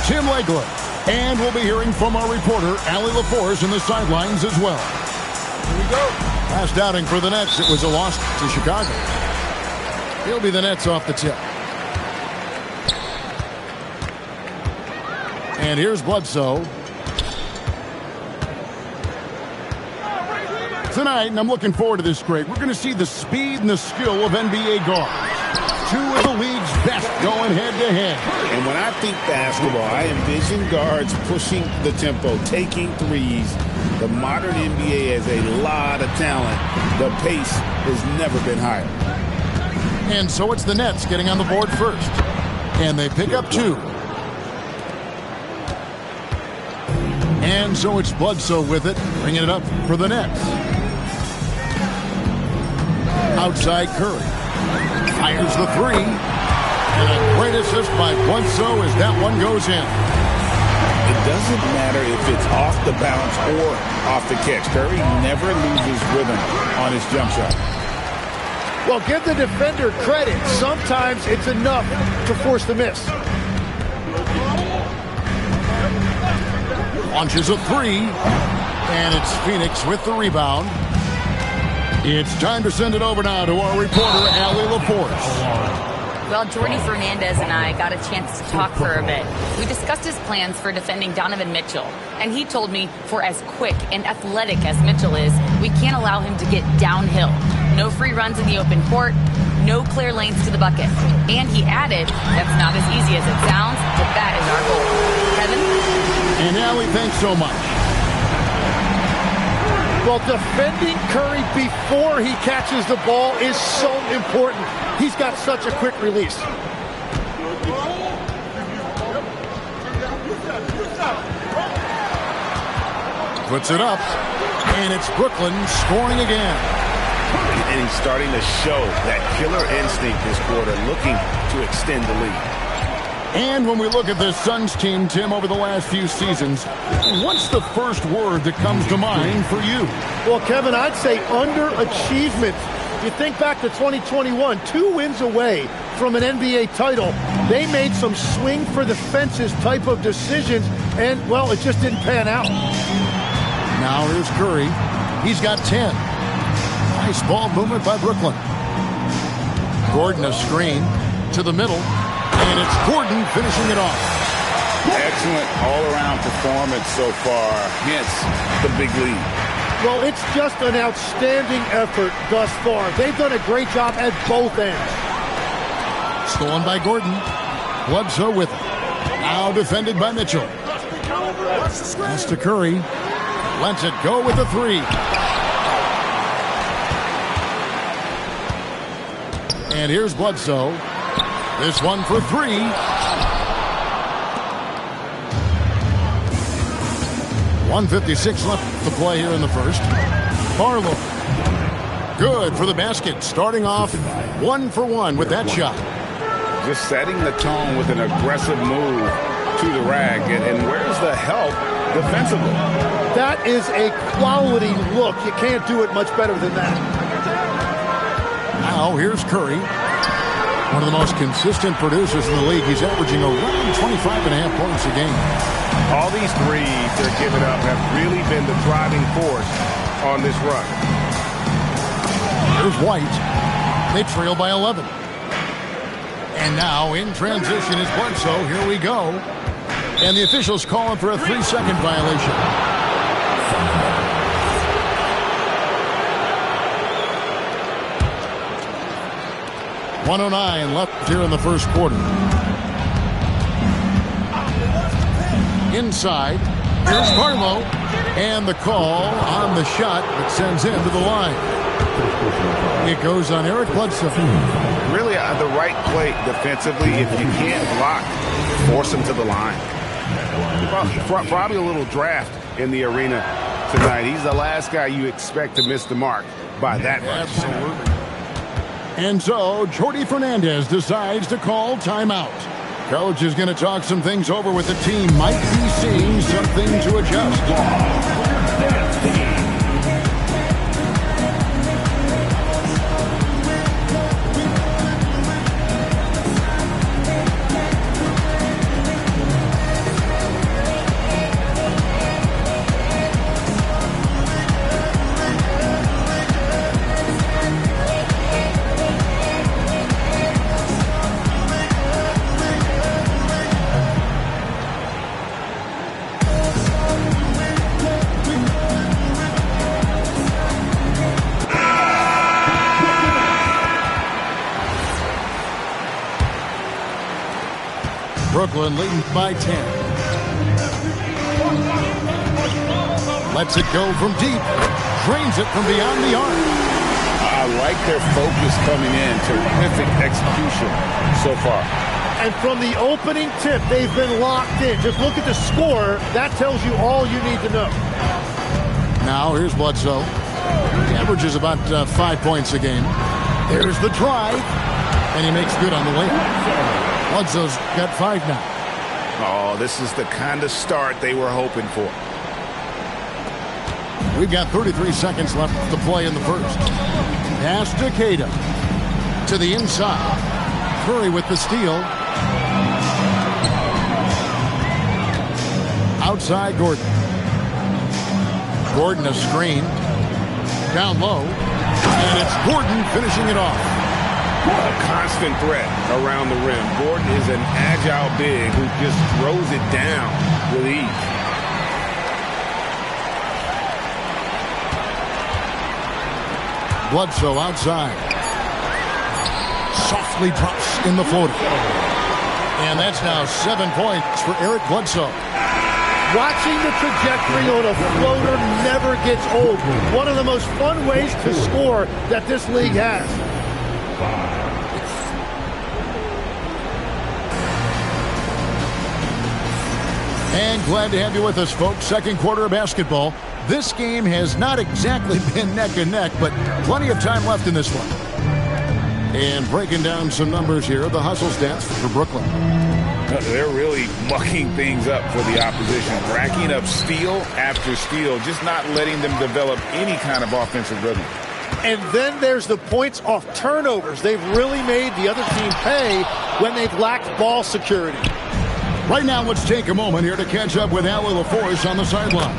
Tim Lakeland. And we'll be hearing from our reporter, Allie LaForce, in the sidelines as well. Here we go. Last outing for the Nets, it was a loss to Chicago. He'll be the Nets off the tip. And here's Bledsoe. Tonight, and I'm looking forward to this great, we're going to see the speed and the skill of NBA guards. Two of the league's best going head-to-head. And when I think basketball, I envision guards pushing the tempo, taking threes. The modern NBA has a lot of talent. The pace has never been higher. And so it's the Nets getting on the board first. And they pick up 2. And so it's Bledsoe with it, bringing it up for the Nets. Outside Curry. Fires the 3. And a great assist by Bledsoe as that one goes in. It doesn't matter if it's off the bounce or off the catch. Curry never loses rhythm on his jump shot. Well, give the defender credit. Sometimes it's enough to force the miss. Launches a 3. And it's Phoenix with the rebound. It's time to send it over now to our reporter, Allie LaForce. Well, Jordy Fernandez and I got a chance to talk for a bit. We discussed his plans for defending Donovan Mitchell. And he told me for as quick and athletic as Mitchell is, we can't allow him to get downhill. No free runs in the open court, no clear lanes to the bucket. And he added, that's not as easy as it sounds, but that is our goal. Kevin? And Allie, thanks so much. Well, defending Curry before he catches the ball is so important. He's got such a quick release. Puts it up, and it's Brooklyn scoring again. And he's starting to show that killer instinct this quarter, looking to extend the lead. And when we look at this Suns team, Tim, over the last few seasons, what's the first word that comes to mind for you? Well, Kevin, I'd say underachievement. You think back to 2021, 2 wins away from an NBA title. They made some swing for the fences type of decisions, and, well, it just didn't pan out. Now here's Curry. He's got 10. Nice ball movement by Brooklyn. Gordon a screen to the middle. And it's Gordon finishing it off. Excellent all-around performance so far, hence the big lead. Well, it's just an outstanding effort thus far. They've done a great job at both ends. Stolen by Gordon. Bledsoe with it. Now defended by Mitchell. Pass to Curry. Lets it go with the 3. And here's Bledsoe. This one for 3. .156 left to play here in the first. Barlow. Good for the basket. Starting off 1 for 1 with that shot. Just setting the tone with an aggressive move to the rack. And where's the help defensively? That is a quality look. You can't do it much better than that. Now here's Curry. One of the most consistent producers in the league. He's averaging around 25.5 points a game. All these threes they're giving up have really been the driving force on this run. Here's White. They trail by 11. And now in transition is Bledsoe. Here we go. And the officials calling for a 3-second violation. .109 left here in the first quarter. Inside, here's Barlow, and the call on the shot that sends him to the line. It goes on Eric Bledsoe. Really the right play defensively. If you can't block, force him to the line. Probably a little draft in the arena tonight. He's the last guy you expect to miss the mark by that much. Absolutely. And so, Jordy Fernandez decides to call timeout. Coach is going to talk some things over with the team. Might be seeing something to adjust. Brooklyn leading by 10. Lets it go from deep. Drains it from beyond the arc. I like their focus coming in. Terrific execution so far. And from the opening tip, they've been locked in. Just look at the score. That tells you all you need to know. Now here's Bledsoe. He averages about 5 points a game. There's the drive. And he makes good on the layup. Bledsoe's got 5 now. Oh, this is the kind of start they were hoping for. We've got 33 seconds left to play in the first. Pass to Queta. To the inside. Curry with the steal. Outside Gordon. Gordon a screen. Down low. And it's Gordon finishing it off. A constant threat around the rim. Gordon is an agile big who just throws it down with ease. Bledsoe outside. Softly drops in the floater. And that's now 7 points for Eric Bledsoe. Watching the trajectory on a floater never gets old. One of the most fun ways to score that this league has. And glad to have you with us, folks. Second quarter of basketball. This game has not exactly been neck and neck, but plenty of time left in this one. And breaking down some numbers here, the hustle stats for Brooklyn. They're really mucking things up for the opposition, racking up steal after steal, just not letting them develop any kind of offensive rhythm. And then there's the points off turnovers. They've really made the other team pay when they've lacked ball security. Right now, let's take a moment here to catch up with Allie LaForce on the sideline.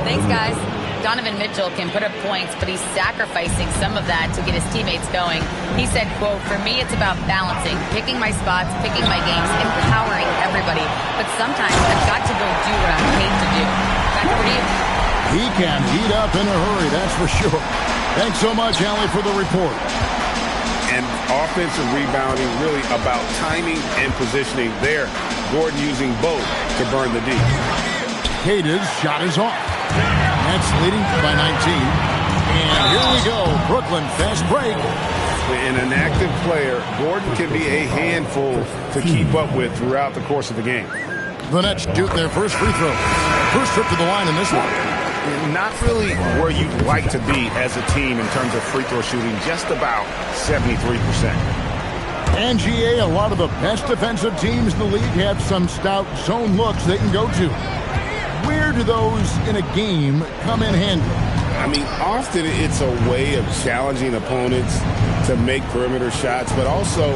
Thanks, guys. Donovan Mitchell can put up points, but he's sacrificing some of that to get his teammates going. He said, quote, "For me, it's about balancing, picking my spots, picking my games, empowering everybody. But sometimes I've got to go do what I'm paid to do." Back over to you. He can heat up in a hurry, that's for sure. Thanks so much, Allie, for the report. And offensive rebounding really about timing and positioning there. Gordon using both to burn the D. Queta's shot is off. Nets leading by 19. And here we go. Brooklyn fast break. In an active player, Gordon can be a handful to keep up with throughout the course of the game. The Nets shoot their first free throw. First trip to the line in this one. Not really where you'd like to be as a team in terms of free throw shooting, just about 73%. And GA, a lot of the best defensive teams in the league have some stout zone looks they can go to. Where do those in a game come in handy? I mean, often it's a way of challenging opponents to make perimeter shots, but also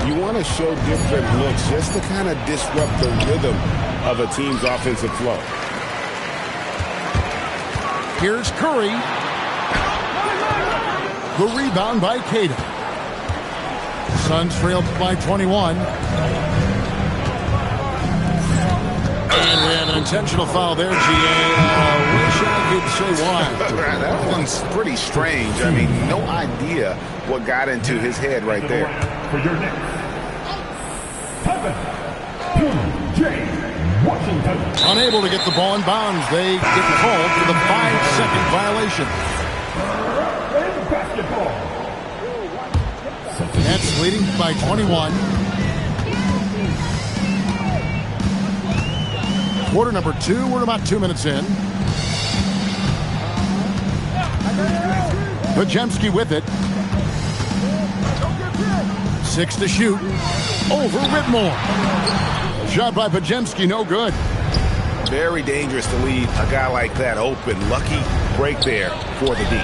you want to show different looks just to kind of disrupt the rhythm of a team's offensive flow. Here's Curry. The rebound by Queta. Suns trailed by 21. And we have an intentional foul there, GA. Wish I could say why. That one's pretty strange. I mean, no idea what got into his head right there. For your next, P.J. Washington. Unable to get the ball in bounds. They get called for the 5-second violation. Basketball. Nets leading by 21. Quarter number 2. We're about 2 minutes in. Podziemski with it. 6 to shoot. Over Whitmore. Shot by Podziemski, no good. Very dangerous to leave a guy like that open. Lucky break there for the D.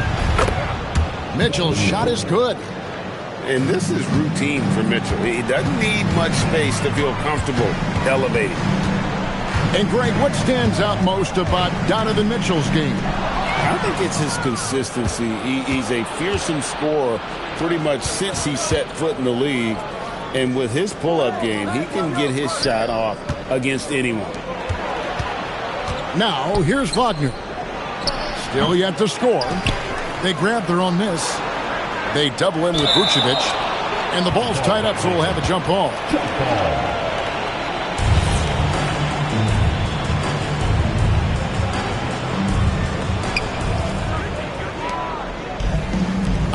Mitchell's shot is good. And this is routine for Mitchell. He doesn't need much space to feel comfortable elevating. And Greg, what stands out most about Donovan Mitchell's game? I think it's his consistency. He's a fearsome scorer pretty much since he set foot in the league. And with his pull-up game, he can get his shot off against anyone. Now, here's Wagner. Still yet to score. They grab their own miss. They double in with Vucevic. And the ball's tied up, so we'll have a jump ball.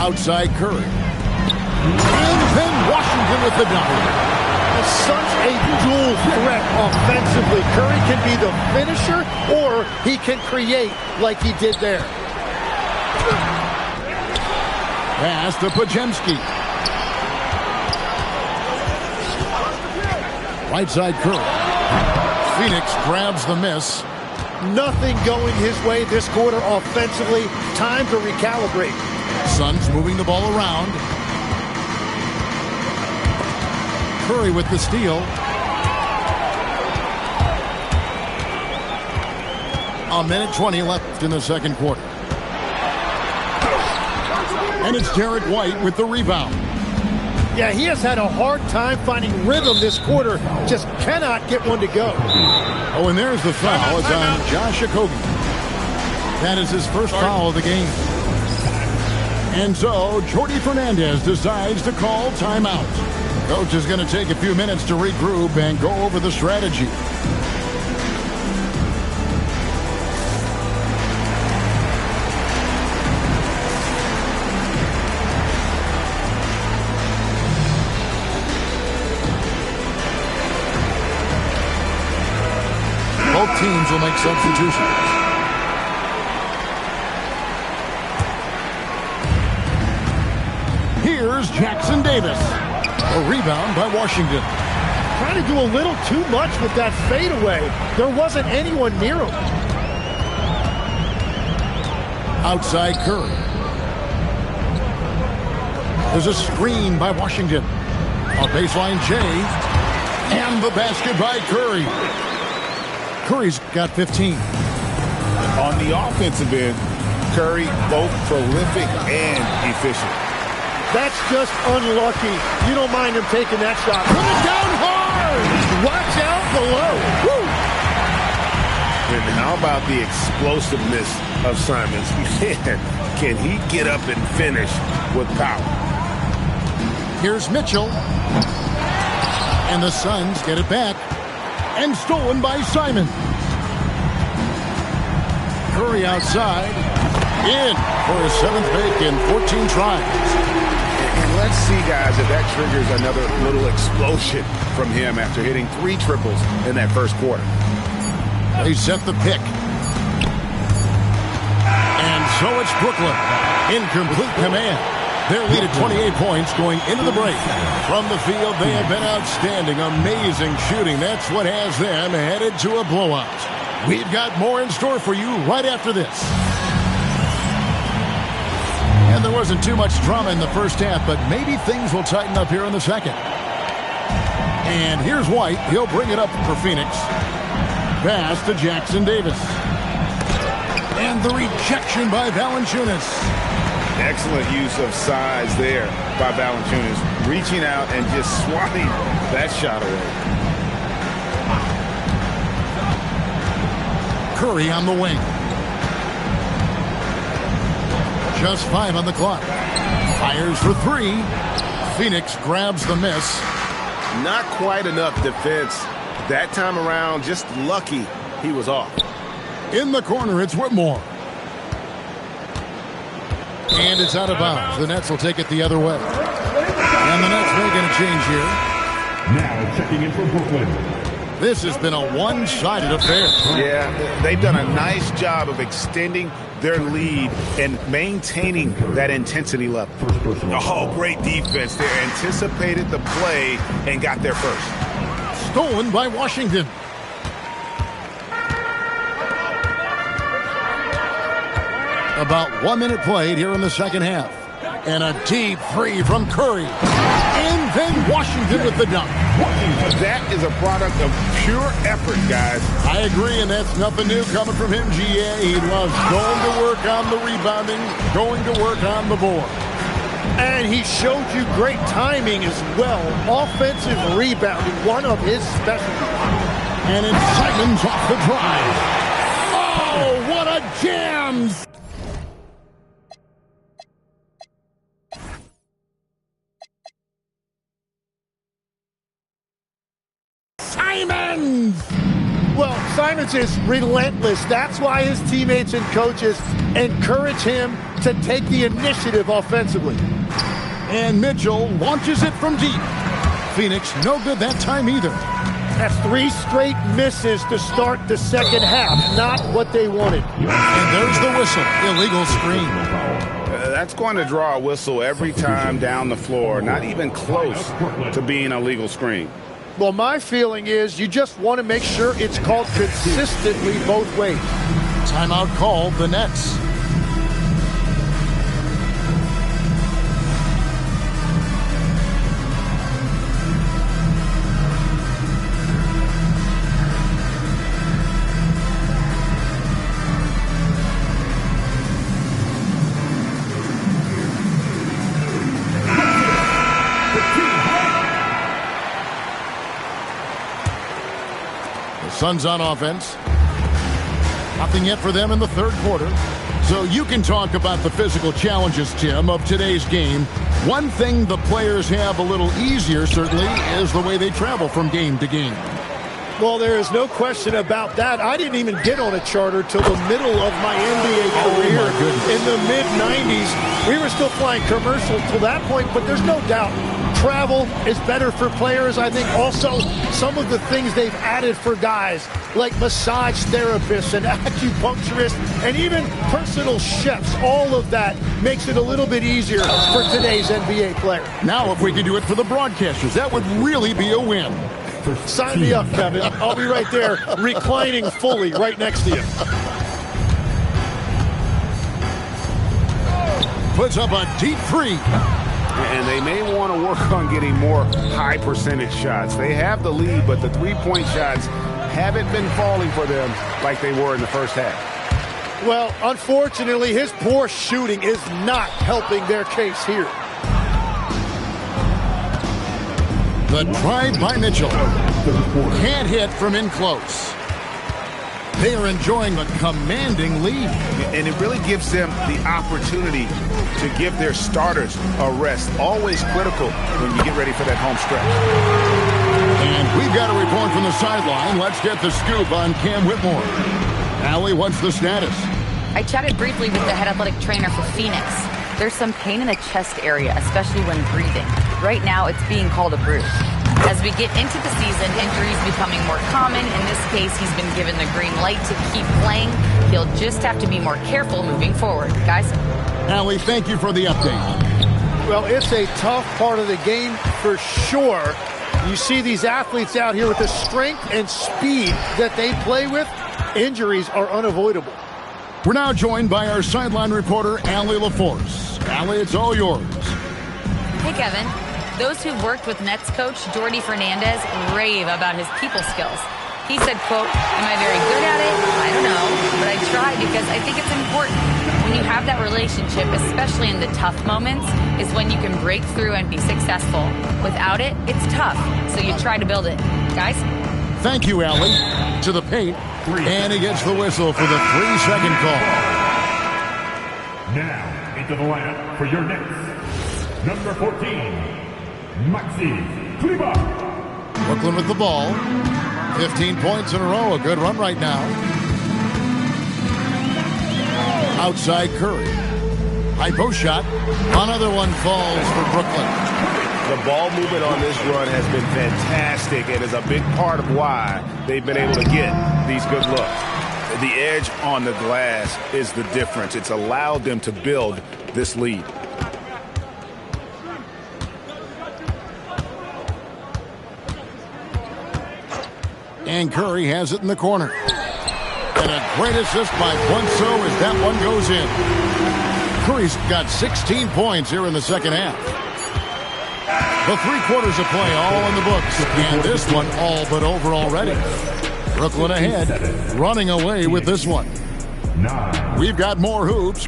Outside Curry. And then Washington with the dunk. Such a dual threat offensively. Curry can be the finisher, or he can create like he did there. Pass to Pajemski. Right side Curry. Phoenix grabs the miss. Nothing going his way this quarter offensively. Time to recalibrate. Suns moving the ball around. Curry with the steal. A minute 20 left in the second quarter. And it's Derek White with the rebound. Yeah, he has had a hard time finding rhythm this quarter. Just cannot get one to go. Oh, and there's the foul. It's on Josh Okogie. That is his first foul of the game. And so, Jordi Fernandez decides to call timeout. Coach is going to take a few minutes to regroup and go over the strategy. Both teams will make substitutions. Here's Jackson Davis. A rebound by Washington. Trying to do a little too much with that fadeaway. There wasn't anyone near him. Outside Curry. There's a screen by Washington. A baseline J. And the basket by Curry. Curry's got 15. On the offensive end, Curry both prolific and efficient. That's just unlucky. You don't mind him taking that shot. Put it down hard. Watch out below. Woo. And how about the explosiveness of Simons? Can he get up and finish with power? Here's Mitchell. And the Suns get it back. And stolen by Simon. Curry outside. In for his 7th make in 14 tries. And let's see, guys, if that triggers another little explosion from him after hitting 3 triples in that first quarter. They set the pick. And so it's Brooklyn in complete command. Their lead at 28 points going into the break. From the field, they have been outstanding. Amazing shooting. That's what has them headed to a blowout. We've got more in store for you right after this. And there wasn't too much drama in the first half, but maybe things will tighten up here in the second. And here's White. He'll bring it up for Phoenix. Pass to Jackson Davis. And the rejection by Valanciunas. Excellent use of size there by Valanciunas. Reaching out and just swatting that shot away. Curry on the wing. Just 5 on the clock. Fires for 3. Phoenix grabs the miss. Not quite enough defense. That time around, just lucky he was off. In the corner, it's Whitmore. And it's out of bounds. The Nets will take it the other way. And the Nets making a change here. Now checking in for Brooklyn. This has been a one-sided affair. Yeah, they've done a nice job of extending their lead and maintaining that intensity level. Oh, great defense there. Anticipated the play and got there first. Stolen by Washington. About 1 minute played here in the second half. And a deep three from Curry. And then Washington with the dunk. That is a product of pure effort, guys. I agree, and that's nothing new coming from him, GA. He loves going to work on the rebounding, going to work on the board. And he showed you great timing as well. Offensive rebounding, one of his specialties. And it's Simons off the drive. Oh, what a jam! Simons! Well, Simons is relentless. That's why his teammates and coaches encourage him to take the initiative offensively. And Mitchell launches it from deep. Phoenix no good that time either. That's 3 straight misses to start the second half. Not what they wanted. And there's the whistle. Illegal screen. That's going to draw a whistle every time down the floor. Not even close to being a legal screen. Well, my feeling is you just want to make sure it's called consistently both ways. Timeout called the Nets. Suns on offense. Nothing yet for them in the third quarter. So you can talk about the physical challenges, Tim, of today's game. One thing the players have a little easier, certainly, is the way they travel from game to game. Well, there is no question about that. I didn't even get on a charter till the middle of my NBA career in the mid-90s. We were still flying commercial till that point, but there's no doubt travel is better for players. I think also some of the things they've added for guys like massage therapists and acupuncturists and even personal chefs, all of that makes it a little bit easier for today's NBA player. Now, if we can do it for the broadcasters, that would really be a win. Sign me up, Kevin. I'll be right there reclining fully right next to you. Puts up a deep 3. And they may want to work on getting more high percentage shots. They have the lead, but the three-point shots haven't been falling for them like they were in the first half. Well, unfortunately, his poor shooting is not helping their case here. The drive by Mitchell. Can't hit from in close. They are enjoying a commanding lead. And it really gives them the opportunity to give their starters a rest. Always critical when you get ready for that home stretch. And we've got a report from the sideline. Let's get the scoop on Cam Whitmore. Allie, what's the status? I chatted briefly with the head athletic trainer for Phoenix. There's some pain in the chest area, especially when breathing. Right now, it's being called a bruise. As we get into the season, injuries becoming more common. In this case, he's been given the green light to keep playing. He'll just have to be more careful moving forward. Guys? Allie, thank you for the update. Well, it's a tough part of the game for sure. You see these athletes out here with the strength and speed that they play with. Injuries are unavoidable. We're now joined by our sideline reporter, Allie LaForce. Allie, it's all yours. Hey, Kevin. Those who've worked with Nets coach Jordi Fernandez rave about his people skills. He said, quote, "Am I very good at it? I don't know, but I try because I think it's important. When you have that relationship, especially in the tough moments, is when you can break through and be successful. Without it, it's tough, so you try to build it." Guys? Thank you, Allie. To the paint, and he gets the whistle for the 3-second call. Now, into the lineup for your Nets. Number 14, Maxi Kleber. Brooklyn with the ball. 15 points in a row. A good run right now. Outside Curry. High post shot. Another one falls for Brooklyn. The ball movement on this run has been fantastic and is a big part of why they've been able to get these good looks. The edge on the glass is the difference. It's allowed them to build this lead. And Curry has it in the corner. And a great assist by Bledsoe as that one goes in. Curry's got 16 points here in the second half. The 3 quarters of play all in the books. And this one all but over already. Brooklyn ahead, running away with this one. We've got more hoops.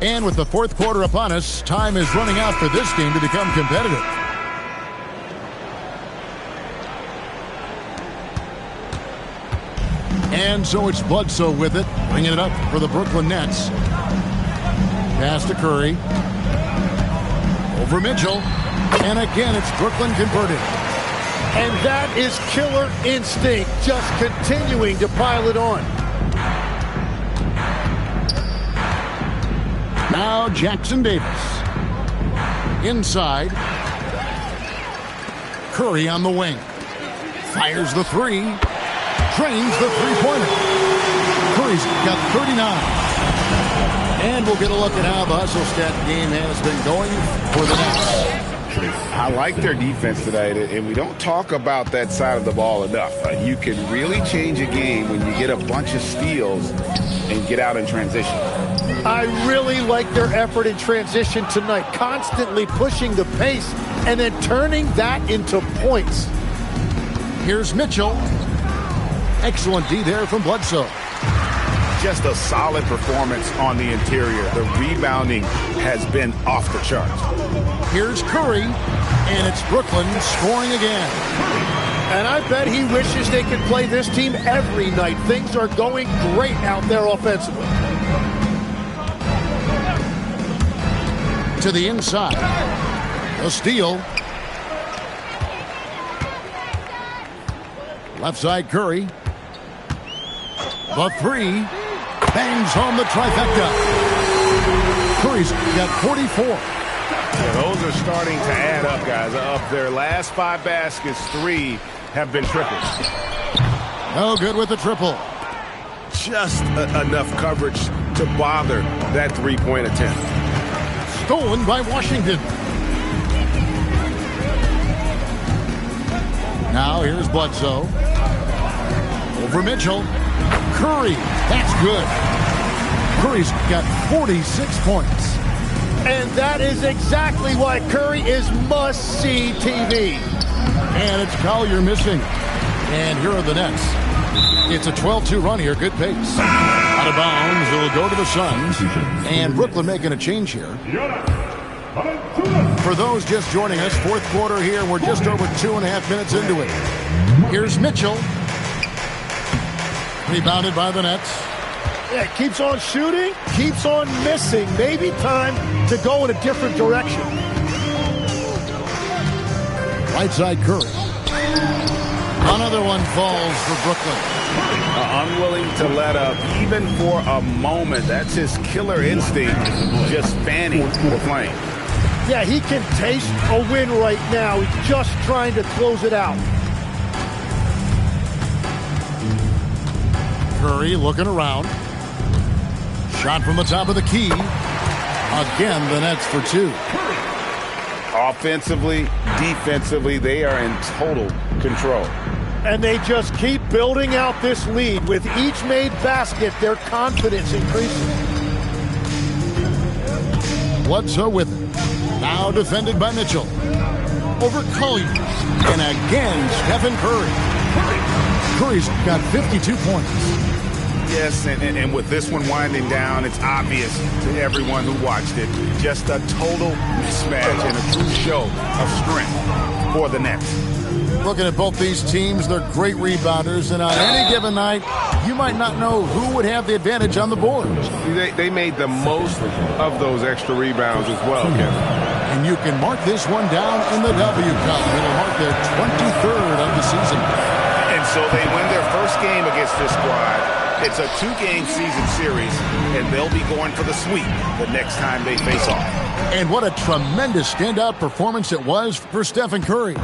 And with the 4th quarter upon us, time is running out for this game to become competitive. And so it's Bledsoe with it, bringing it up for the Brooklyn Nets. Pass to Curry. Over Mitchell. And again, it's Brooklyn converted. And that is killer instinct, just continuing to pile it on. Now Jackson Davis. Inside. Curry on the wing. Fires the three. Drains the three-pointer. Curry's got 39. And we'll get a look at how the hustle stat game has been going for the Nets. I like their defense tonight, and we don't talk about that side of the ball enough. You can really change a game when you get a bunch of steals and get out in transition. I really like their effort in transition tonight, constantly pushing the pace and then turning that into points. Here's Mitchell. Excellent D there from Bledsoe. Just a solid performance on the interior. The rebounding has been off the charts. Here's Curry, and it's Brooklyn scoring again. And I bet he wishes they could play this team every night. Things are going great out there offensively. To the inside. A steal. Left side Curry. The three. Bangs home the trifecta. Curry's got 44. Yeah, those are starting to add up, guys. Of their last 5 baskets, 3 have been triples. No good with the triple. Just enough coverage to bother that three-point attempt. Stolen by Washington. Now here's Bledsoe. Over Mitchell. Curry. That's good. Curry's got 46 points. And that is exactly why Curry is must-see TV. And it's Collier missing. And here are the Nets. It's a 12-2 run here. Good pace. Out of bounds. It'll go to the Suns. And Brooklyn making a change here. For those just joining us, fourth quarter here. We're just over 2.5 minutes into it. Here's Mitchell. Rebounded by the Nets. Yeah, keeps on shooting, keeps on missing. Maybe time to go in a different direction. Right side Curry. Another one falls for Brooklyn. Unwilling to let up even for a moment. That's his killer instinct, just fanning the flame. Yeah, he can taste a win right now. He's just trying to close it out. Curry looking around. Shot from the top of the key. Again, the Nets for 2. Offensively, defensively, they are in total control. And they just keep building out this lead. With each made basket, their confidence increases. Bledsoe with it. Now defended by Mitchell. Over Collier. And again, Stephen Curry. Curry's got 52 points. Yes, and with this one winding down, it's obvious to everyone who watched it. Just a total mismatch and a true show of strength for the Nets. Looking at both these teams, they're great rebounders, and on any given night, you might not know who would have the advantage on the board. They made the most of those extra rebounds as well, Kevin. And you can mark this one down in the W Cup. It'll mark their 23rd of the season. And so they win their first game against this squad. It's a 2-game season series, and they'll be going for the sweep the next time they face off. And what a tremendous standout performance it was for Stephen Curry.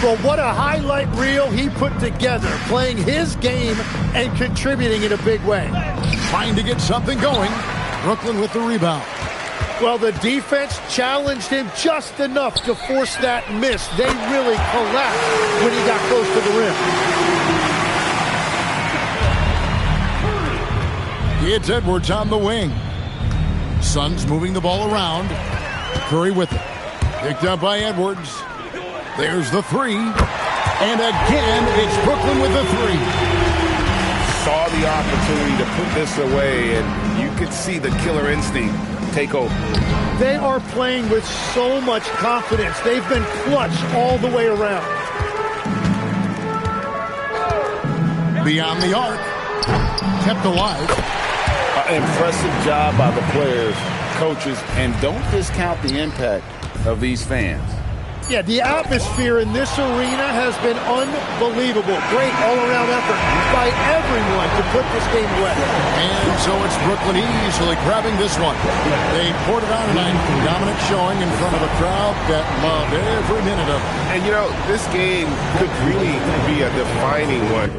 Well, what a highlight reel he put together, playing his game and contributing in a big way. Trying to get something going. Brooklyn with the rebound. Well, the defense challenged him just enough to force that miss. They really collapsed when he got close to the rim. It's Edwards on the wing. Suns moving the ball around. Curry with it. Picked up by Edwards. There's the three. And again, it's Brooklyn with the three. Saw the opportunity to put this away, and you could see the killer instinct take over. They are playing with so much confidence. They've been clutch all the way around. Beyond the arc. Kept alive. Impressive job by the players, coaches, and don't discount the impact of these fans. Yeah, the atmosphere in this arena has been unbelievable. Great all-around effort by everyone to put this game away. And so it's Brooklyn easily grabbing this one. They poured it on tonight. Dominant showing in front of a crowd that loved every minute of it. And, you know, this game could really be a defining one.